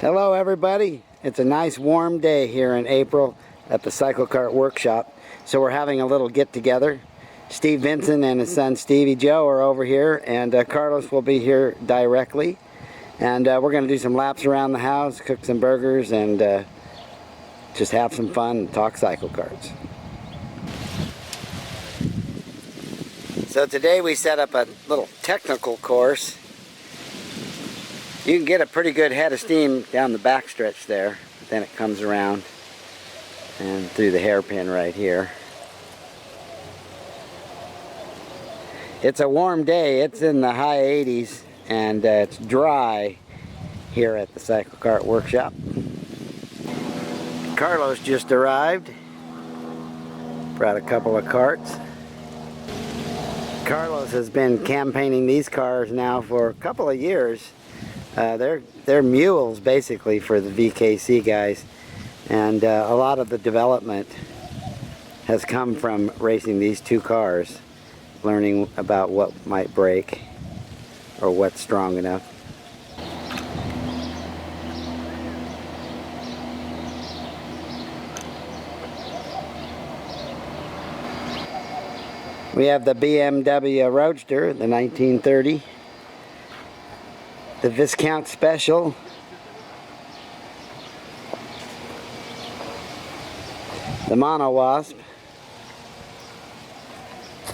Hello everybody. It's a nice warm day here in April at the Cyclekart Workshop. So we're having a little get together. Steve Vincent and his son Stevie Joe are over here, and Carlos will be here directly. And we're going to do some laps around the house, cook some burgers, and just have some fun and talk cycle carts. So today we set up a little technical course. You can get a pretty good head of steam down the back stretch there, but then it comes around and through the hairpin right here. It's a warm day. It's in the high 80s and it's dry here at the Cyclekart Workshop. Carlos just arrived. Brought a couple of carts. Carlos has been campaigning these cars now for a couple of years. They're mules basically for the VKC guys, and a lot of the development has come from racing these two cars, learning about what might break or what's strong enough. We have the BMW Roadster, the 1930. The Viscount Special, the Mono Wasp,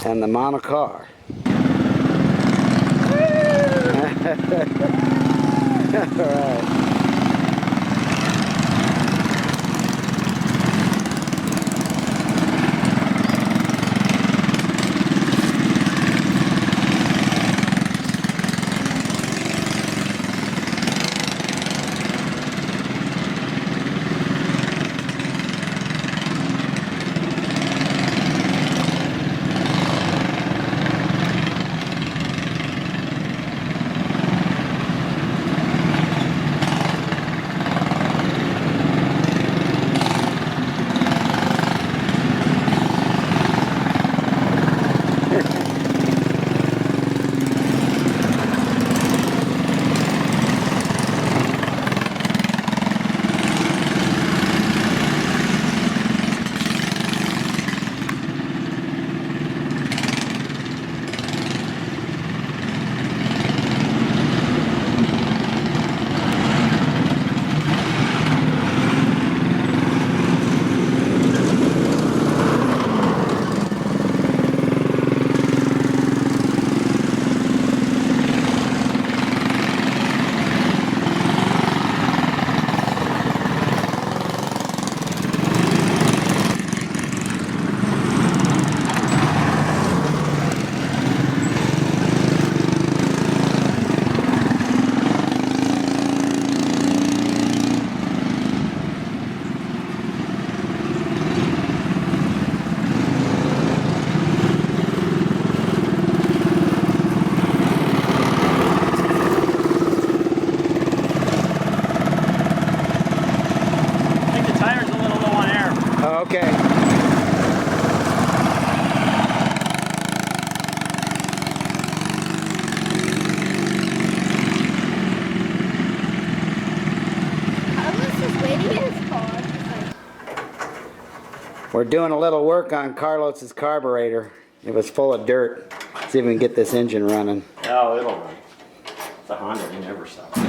and the Mono Car. All right. Okay. We're doing a little work on Carlos's carburetor. It was full of dirt. See if we can get this engine running. Oh, it'll run. It's a Honda, it never stops.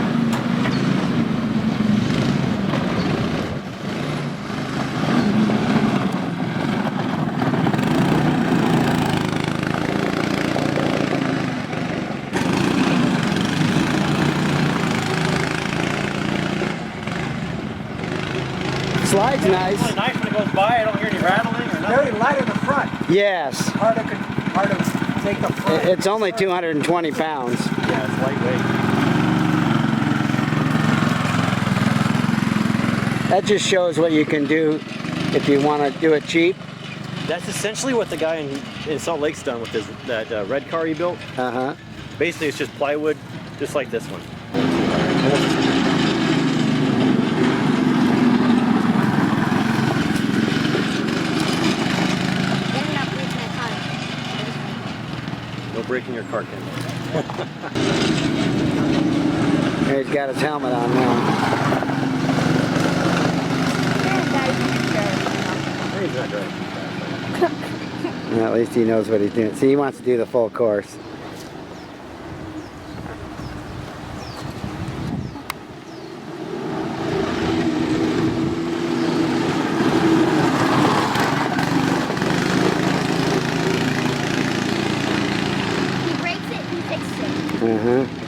Slide's nice. It's really nice when it goes by. I don't hear any rattling or nothing. Very light in the front. Yes. Hard to take the front. It's only 220 pounds. Yeah, it's lightweight. That just shows what you can do if you want to do it cheap. That's essentially what the guy in Salt Lake's done with that red car he built. Uh-huh. Basically, it's just plywood, just like this one. No breaking your car, Ken. He's got his helmet on now. He's not driving too fast. Well, at least he knows what he's doing. See, he wants to do the full course. He breaks it, he fixes it. Uh-huh.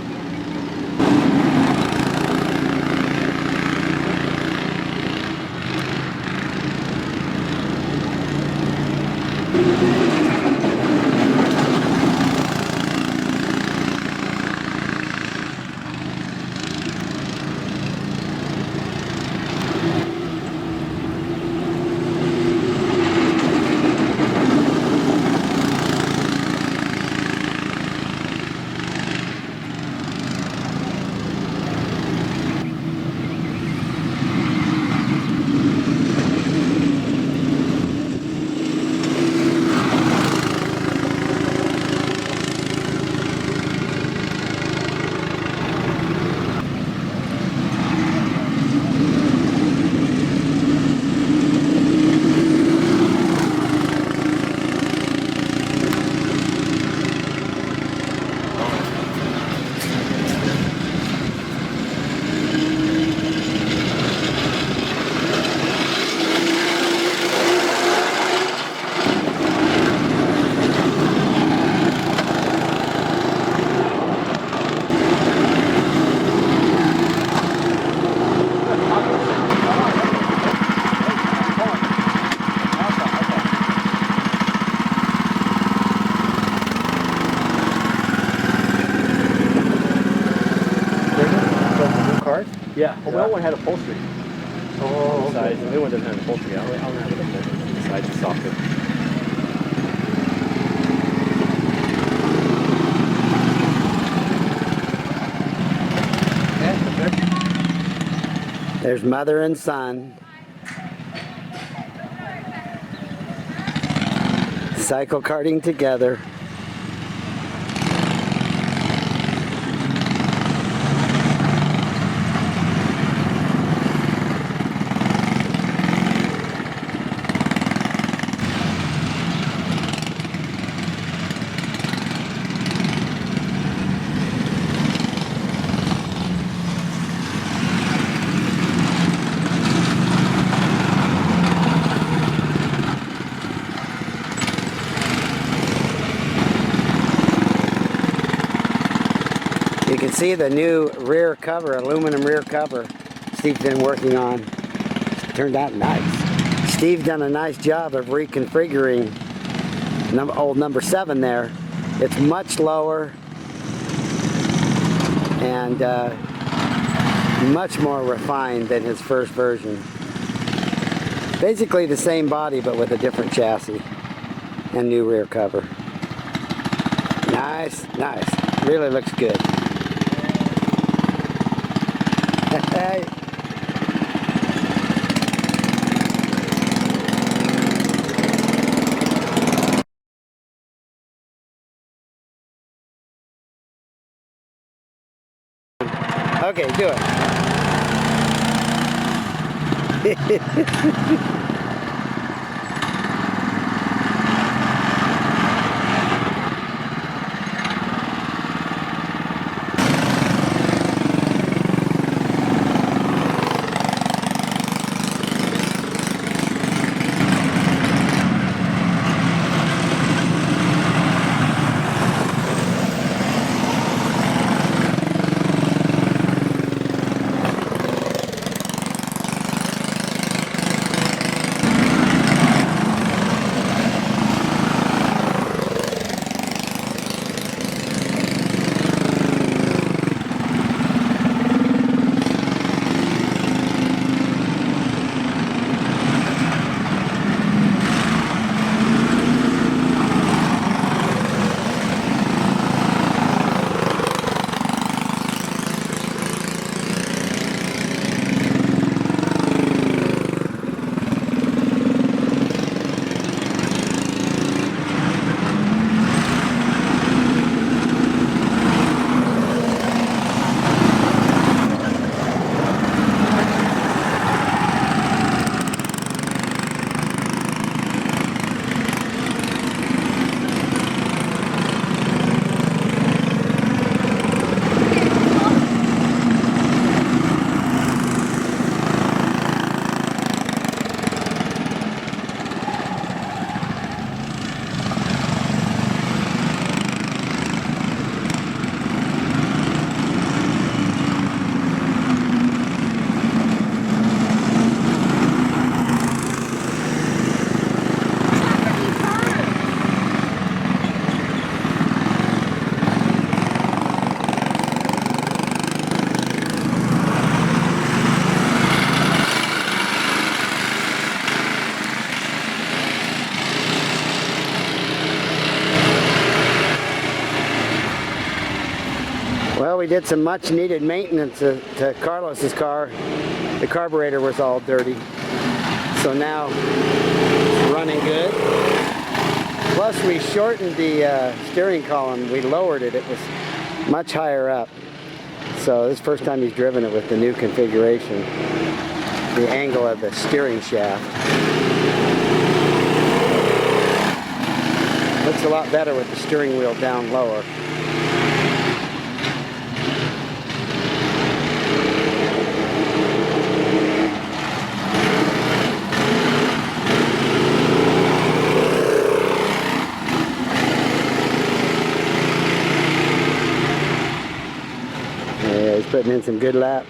Yeah, well, the old one had upholstery. Oh, Sides. The new one doesn't have upholstery. I don't have it up there. The sides are softer. There's mother and son. Cycle karting together. You can see the new rear cover, aluminum rear cover Steve's been working on. It's turned out nice. Steve done a nice job of reconfiguring old number 7 there. It's much lower and much more refined than his first version. Basically the same body but with a different chassis and new rear cover. Nice, nice. Really looks good. Hey. Okay, do it. Well, we did some much needed maintenance to Carlos's car. The carburetor was all dirty. So now it's running good. Plus we shortened the steering column. We lowered it. It was much higher up. So this is the first time he's driven it with the new configuration. The angle of the steering shaft. Looks a lot better with the steering wheel down lower. Yeah, he's putting in some good laps.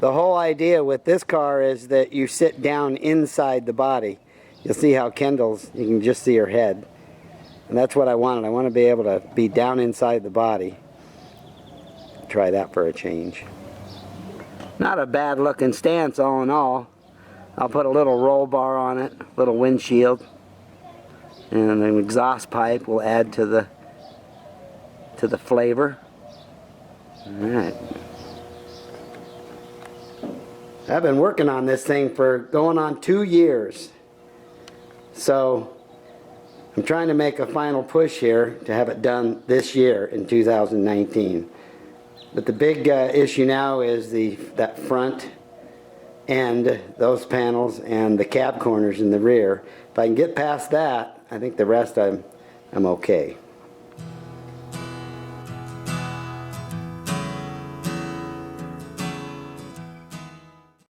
The whole idea with this car is that you sit down inside the body. You'll see how Kendall's, you can just see her head. And that's what I wanted. I want to be able to be down inside the body. Try that for a change. Not a bad looking stance all in all. I'll put a little roll bar on it, little windshield. And an exhaust pipe will add to the flavor. Alright. I've been working on this thing for going on 2 years. So I'm trying to make a final push here to have it done this year in 2019. But the big issue now is that front end, those panels, and the cab corners in the rear. If I can get past that, I think the rest I'm okay.